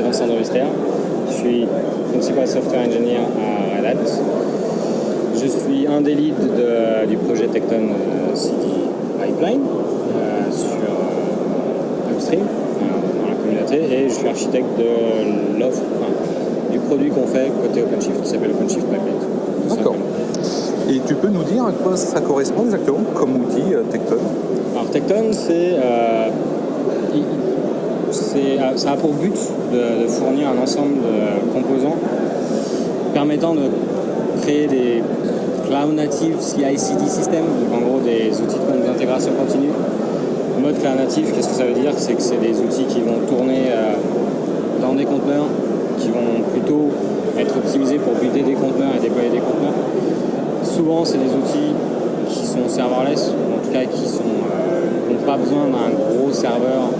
Vincent Novester. Je suis Principal Software Engineer à Red Hat. Je suis un des leads du projet Tekton CD Pipeline sur Upstream dans la communauté, et je suis architecte de l'offre, du produit qu'on fait côté OpenShift qui s'appelle OpenShift Pipeline. D'accord. Et tu peux nous dire à quoi ça correspond exactement comme outil Tekton? Alors Tekton, ça a pour but de fournir un ensemble de composants permettant de créer des Cloud Native CI/CD systems, donc en gros des outils d'intégration continue. Le mode Cloud Native, qu'est-ce que ça veut dire? C'est que c'est des outils qui vont tourner dans des conteneurs, qui vont plutôt être optimisés pour builder des conteneurs et déployer des conteneurs. Souvent, c'est des outils qui sont serverless, ou en tout cas qui n'ont pas besoin d'un gros serveur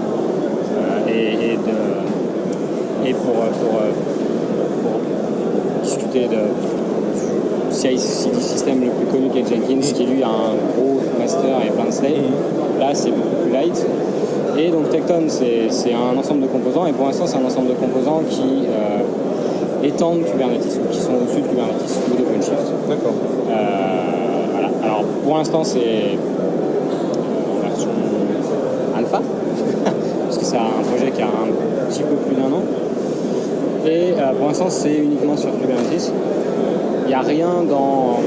et pour discuter du CI/CD système le plus connu qui est Jenkins, qui lui a un gros master et plein de state. Là, c'est beaucoup plus light. Et donc Tekton, c'est un ensemble de composants, et pour l'instant, c'est un ensemble de composants qui étendent Kubernetes, ou qui sont au-dessus de Kubernetes ou d'OpenShift. D'accord. Voilà. Alors, pour l'instant, c'est en version alpha, parce que c'est un projet qui a un petit peu plus d'1 an. Et pour l'instant, c'est uniquement sur Kubernetes. Il n'y a rien dans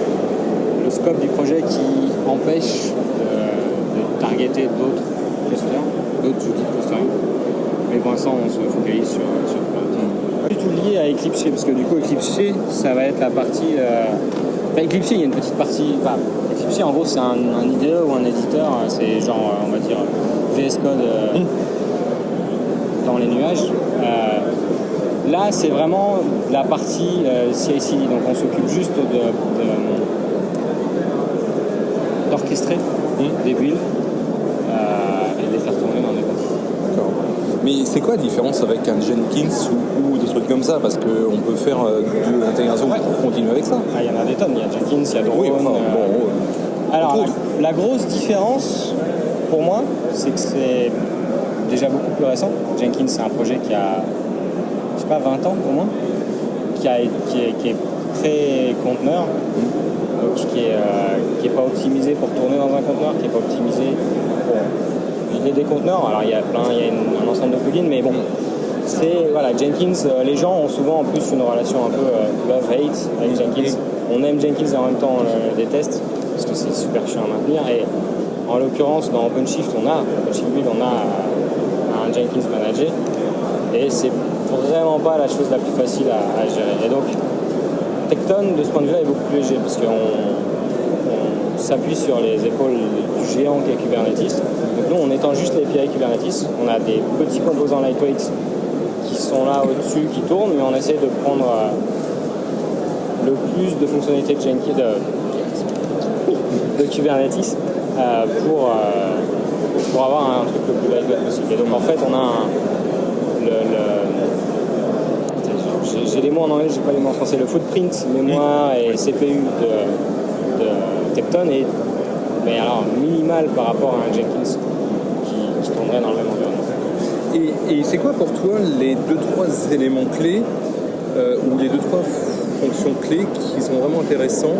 le scope du projet qui empêche de targeter d'autres clusters, d'autres outils de clustering. Mais pour l'instant, on se focalise sur Kubernetes. Pas du tout lié à Eclipse, parce que du coup, Eclipse, ça va être la partie... Eclipse, il y a une petite partie... Eclipse, en gros, c'est un IDE ou un éditeur. C'est genre, on va dire, VS Code dans les nuages. Là, c'est vraiment la partie CI/CD, donc on s'occupe juste d'orchestrer des builds et de les faire tourner dans des conteneurs. D'accord. Mais c'est quoi la différence avec un Jenkins ou des trucs comme ça? Parce qu'on peut faire de l'intégration pour continuer avec ça. Il y en a des tonnes, il y a Jenkins, il y a Drone. Oui, Alors, la grosse différence, pour moi, c'est que c'est déjà beaucoup plus récent. Jenkins, c'est un projet qui a... 20 ans au moins, qui est très conteneur, donc qui est pas optimisé pour tourner dans un conteneur, qui est pas optimisé pour vider des conteneurs. Alors il y a un ensemble de plugins, mais bon, Jenkins, les gens ont souvent en plus une relation un peu love-hate avec Jenkins. On aime Jenkins et en même temps on le déteste, parce que c'est super chiant à maintenir. Et en l'occurrence, dans OpenShift, on a un Jenkins managé, et c'est vraiment pas la chose la plus facile à gérer. Et donc, Tekton, de ce point de vue-là, est beaucoup plus léger, parce qu'on s'appuie sur les épaules du géant qui est Kubernetes. Donc nous, on étend juste l'API Kubernetes. On a des petits composants lightweight qui sont là au-dessus, qui tournent, mais on essaie de prendre le plus de fonctionnalités de Jenkins, de Kubernetes pour avoir un truc le plus lightweight possible. Et donc, en fait, on a j'ai les mots en anglais, j'ai pas les mots en français. Le footprint mémoire et CPU de Tekton est minimal par rapport à un Jenkins qui tournerait dans le même environnement. Et c'est quoi pour toi les 2-3 éléments clés ou les 2-3 fonctions clés qui sont vraiment intéressants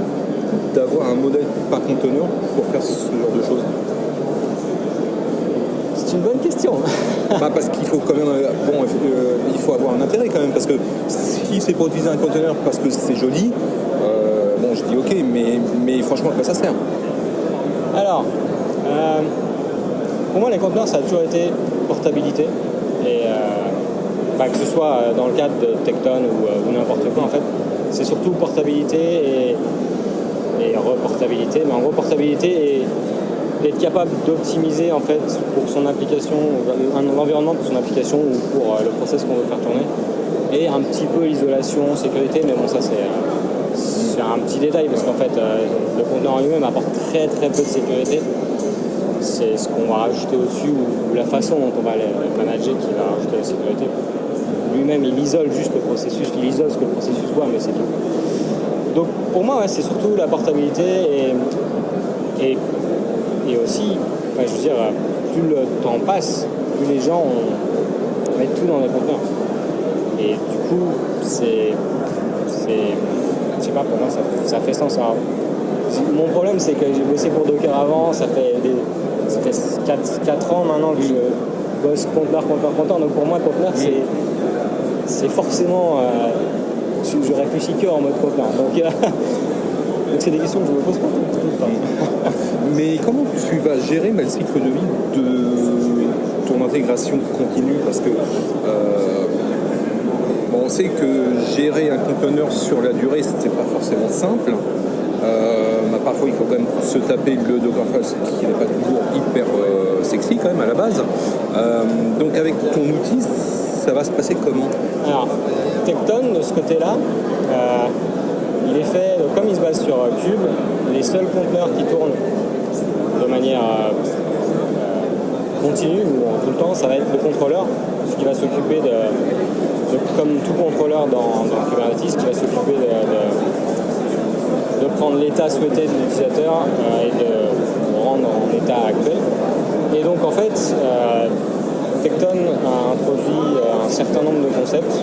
d'avoir un modèle par conteneur pour faire ce genre de choses? C'est une bonne question. Parce qu'il faut quand même, il faut avoir un intérêt quand même, parce que si c'est pour utiliser un conteneur parce que c'est joli, je dis ok, mais franchement, à quoi ça sert? Alors, pour moi, les conteneurs, ça a toujours été portabilité, et que ce soit dans le cadre de Tekton ou n'importe quoi, en fait, c'est surtout portabilité et reportabilité, mais en gros, portabilité et être capable d'optimiser en fait pour son application, l'environnement pour son application ou pour le process qu'on veut faire tourner, et un petit peu isolation, sécurité, mais bon, ça c'est un petit détail, parce qu'en fait le conteneur en lui-même apporte très très peu de sécurité. C'est ce qu'on va rajouter au-dessus, ou la façon dont on va le manager qui va rajouter la sécurité. Lui-même, il isole juste le processus, il isole ce que le processus voit, mais c'est tout. Donc pour moi, c'est surtout la portabilité et aussi, je veux dire, plus le temps passe, plus les gens mettent tout dans les conteneurs. Et du coup, je sais pas, pour moi, ça fait sens. Alors, mon problème, c'est que j'ai bossé pour Docker avant, ça fait 4 ans maintenant que je bosse conteneur. Donc pour moi, conteneur, c'est forcément... je réfléchis que en mode conteneur. Donc c'est des questions que je me pose pas tout le temps. Mais comment tu vas gérer le cycle de vie de ton intégration continue? Parce que on sait que gérer un conteneur sur la durée, c'est pas forcément simple. Parfois, il faut quand même se taper le Dockerfile, qui n'est pas toujours hyper sexy quand même à la base. Donc avec ton outil, ça va se passer comment? Alors, Tekton, de ce côté-là, il est fait, donc, comme il se base sur Cube, les seuls conteneurs qui tournent de manière continue ou tout le temps, ça va être le contrôleur, ce qui va s'occuper comme tout contrôleur dans Kubernetes, qui va s'occuper de prendre l'état souhaité de l'utilisateur et de le rendre en état actuel. Et donc en fait, Tekton a introduit un certain nombre de concepts,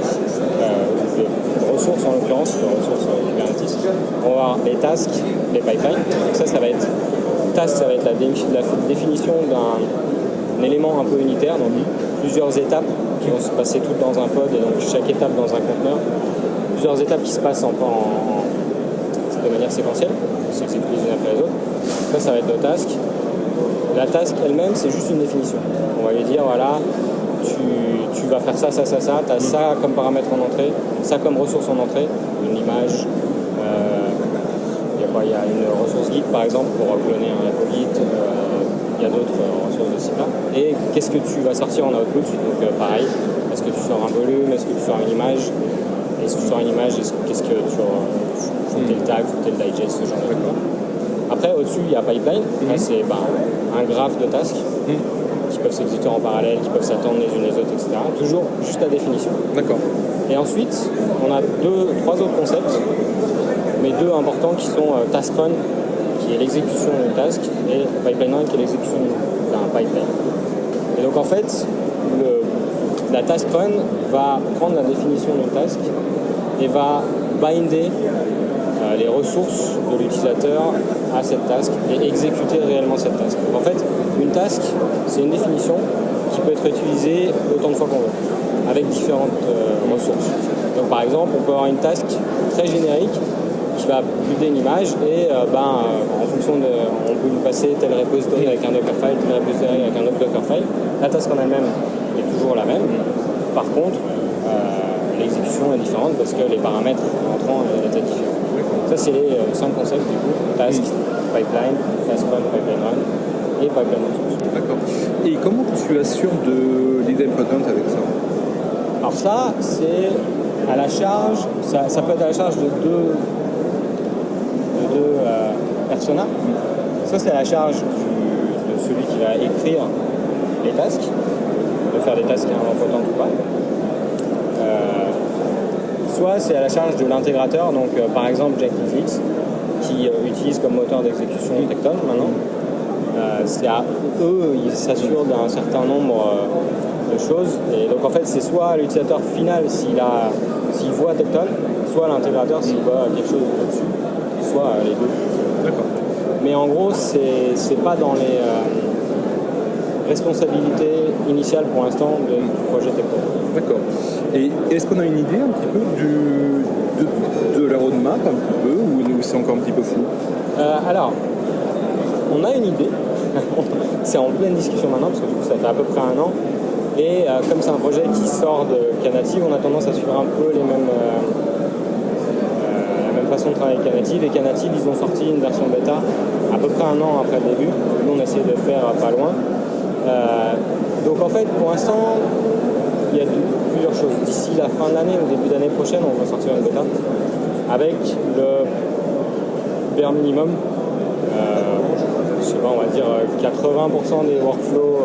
de ressources en l'occurrence, de ressources Kubernetes. On va avoir les tasks, les pipelines. Donc ça va être task, ça va être la définition d'un élément un peu unitaire, donc plusieurs étapes qui vont se passer toutes dans un pod et donc chaque étape dans un conteneur. Plusieurs étapes qui se passent de manière séquentielle, qui s'exécutent les unes après les autres. Ça va être le task. La task elle-même, c'est juste une définition. On va lui dire, voilà, tu vas faire ça, tu as ça comme paramètre en entrée, ça comme ressource en entrée, une image, il y a une ressource Git par exemple pour cloner un repo Git, il y a d'autres ressources de ce type-là. Et qu'est-ce que tu vas sortir en output? Donc pareil, est-ce que tu sors un volume, est-ce que tu sors une image? Et si tu sors une image, qu'est-ce que tu faut tel tag, faut tel digest, ce genre de choses. Après, au-dessus, il y a pipeline. Là, c'est un graphe de tasks qui peuvent s'exécuter en parallèle, qui peuvent s'attendre les unes les autres, etc. Toujours juste la définition. D'accord. Et ensuite, on a 3 autres concepts, mais 2 importants qui sont task run, qui est l'exécution d'une task, et pipeline run, qui est l'exécution d'un pipeline. Et donc, en fait, la task run va prendre la définition d'une task et va binder les ressources de l'utilisateur à cette task et exécuter réellement cette task. En fait, une task, c'est une définition qui peut être utilisée autant de fois qu'on veut, avec différentes ressources. Donc par exemple, on peut avoir une task très générique qui va builder une image et en fonction on peut lui passer tel repository avec un Dockerfile, tel repository avec un autre Dockerfile. La task en elle-même est toujours la même. Par contre, l'exécution est différente parce que les paramètres entrants étaient différents. Ça, c'est les 5 concepts du coup. Task, pipeline, task run, pipeline run et pipeline ressources. D'accord. Et comment tu assures de l'idempotent avec ça? Alors ça, c'est à la charge, ça peut être à la charge de deux personas. Ça, c'est à la charge de celui qui va écrire les tasks, de faire des tasks idempotents ou pas. Soit c'est à la charge de l'intégrateur, donc par exemple Jenkins qui utilise comme moteur d'exécution Tekton maintenant. C'est à eux, ils s'assurent d'un certain nombre de choses. Et donc en fait, c'est soit l'utilisateur final s'il voit Tekton, soit l'intégrateur s'il voit quelque chose au-dessus, soit les deux. D'accord. Mais en gros, c'est pas dans les responsabilités initiales pour l'instant du projet Tekton. D'accord. Et est-ce qu'on a une idée un petit peu de la roadmap un petit peu, ou c'est encore un petit peu flou? Alors, on a une idée. C'est en pleine discussion maintenant, parce que du coup, ça fait à peu près 1 an. Et comme c'est un projet qui sort de Knative, on a tendance à suivre un peu la même façon de travailler avec Knative. Et Knative, ils ont sorti une version bêta à peu près 1 an après le début. Nous, on essaie de faire pas loin. Donc en fait, pour l'instant, il y a plusieurs choses. D'ici la fin de l'année ou début d'année prochaine, on va sortir une bêta avec le bare minimum. Je sais pas, on va dire 80% des workflows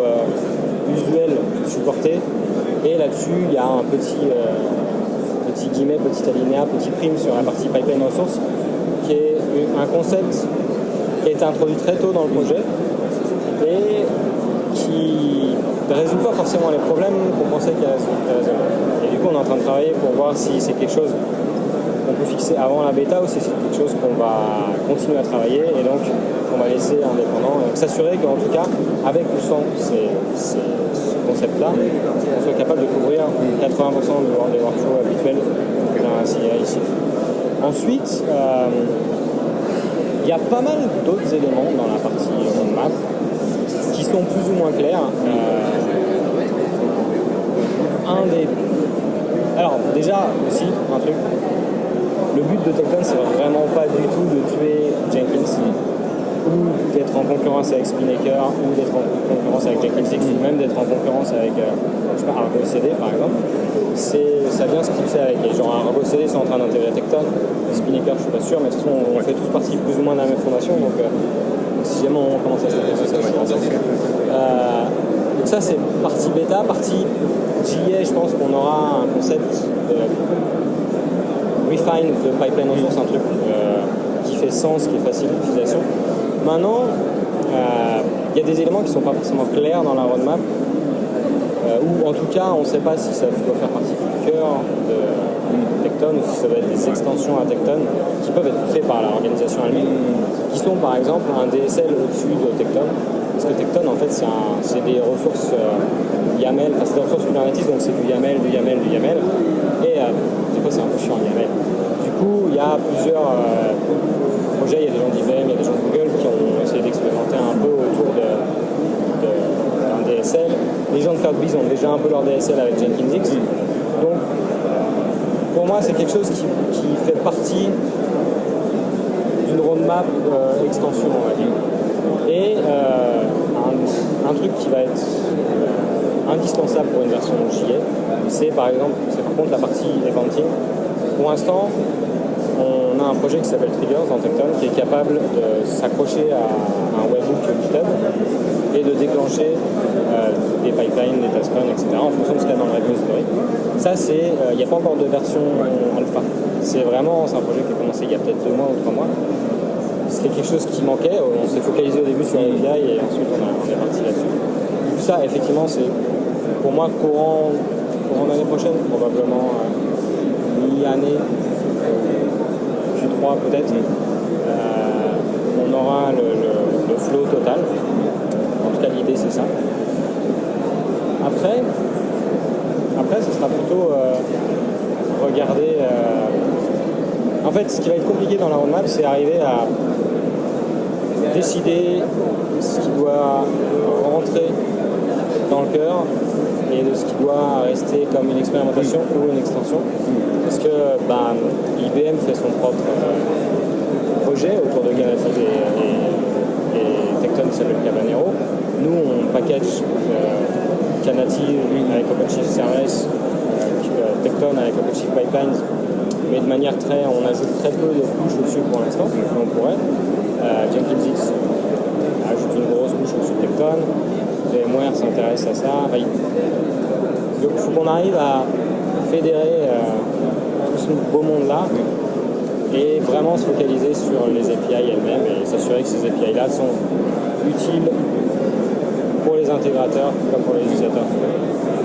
usuels supportés. Et là-dessus, il y a un petit guillemet, petit alinéa, petit prime sur la partie pipeline ressources, qui est un concept qui a été introduit très tôt dans le projet et qui ne résout pas forcément les problèmes qu'on pensait qu'elle résolvait. Et du coup, on est en train de travailler pour voir si c'est quelque chose qu'on peut fixer avant la bêta ou si c'est quelque chose qu'on va continuer à travailler et donc on va laisser indépendant. Donc s'assurer qu'en tout cas, avec ou sans ce concept-là, on soit capable de couvrir 80% des workflows habituels d'un CI ici. Ensuite, il y a pas mal d'autres éléments dans la partie roadmap qui sont plus ou moins clairs. Alors déjà aussi un truc, le but de Tekton c'est vraiment pas du tout de tuer Jenkins ou d'être en concurrence avec Spinnaker ou d'être en concurrence avec Jenkins X ou même d'être en concurrence avec Argo CD par exemple. Ça vient se clipser avec. Et genre Argo CD c'est en train d'intégrer Tekton, Spinnaker je suis pas sûr, mais de toute façon on fait tous partie plus ou moins de la même fondation, donc si jamais on commence à se taper sur ça, donc ça c'est partie bêta, partie JA, je pense qu'on aura un concept refine de pipeline ressource, un truc qui fait sens, qui est facile d'utilisation. Maintenant, il y a des éléments qui ne sont pas forcément clairs dans la roadmap, ou en tout cas on ne sait pas si ça doit faire partie du cœur de Tekton ou si ça va être des extensions à Tekton qui peuvent être poussées par l'organisation elle-même, qui sont par exemple un DSL au-dessus de Tekton. Parce que Tekton, en fait, c'est des ressources YAML, enfin c'est des ressources Kubernetes, donc c'est du YAML. Et des fois, c'est un peu chiant, YAML. Du coup, il y a plusieurs projets, il y a des gens d'IBM, il y a des gens de Google qui ont essayé d'expérimenter un peu autour d'un DSL. Les gens de CloudBees ont déjà un peu leur DSL avec Jenkins X. Donc, pour moi, c'est quelque chose qui fait partie d'une roadmap extension, on va dire. Et un truc qui va être indispensable pour une version JA, c'est par contre la partie eventing. Pour l'instant, on a un projet qui s'appelle Triggers dans Tekton qui est capable de s'accrocher à un webhook GitHub et de déclencher des pipelines, des task runs, etc. en fonction de ce qu'il y a dans le repository. Ça, il n'y a pas encore de version alpha. C'est un projet qui a commencé il y a peut-être 2 mois ou 3 mois. C'était quelque chose qui manquait, on s'est focalisé au début sur l'API et ensuite on est parti là-dessus. Du coup ça effectivement c'est pour moi courant l'année prochaine, probablement mi-année, Q3 peut-être, on aura le flow total. En tout cas l'idée c'est ça. Après ce sera plutôt regarder. En fait ce qui va être compliqué dans la roadmap c'est arriver à décider ce qui doit rentrer dans le cœur et de ce qui doit rester comme une expérimentation ou une extension. Parce que IBM fait son propre projet autour de Knative et Tekton qui s'appelle Cabanero. Nous, on package Knative avec OpenShift Serverless, Tekton avec OpenShift Pipelines, mais de manière on ajoute très peu de couches au-dessus pour l'instant, on pourrait. Jenkins X ajoute une grosse couche au-dessus de Tekton, VMware s'intéresse à ça. Donc il faut qu'on arrive à fédérer tout ce beau monde-là et vraiment se focaliser sur les API elles-mêmes et s'assurer que ces API-là sont utiles pour les intégrateurs comme pour les utilisateurs.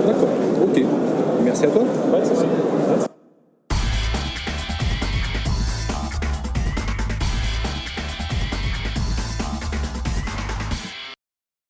D'accord, ok. Merci à toi. Ouais, c'est ça.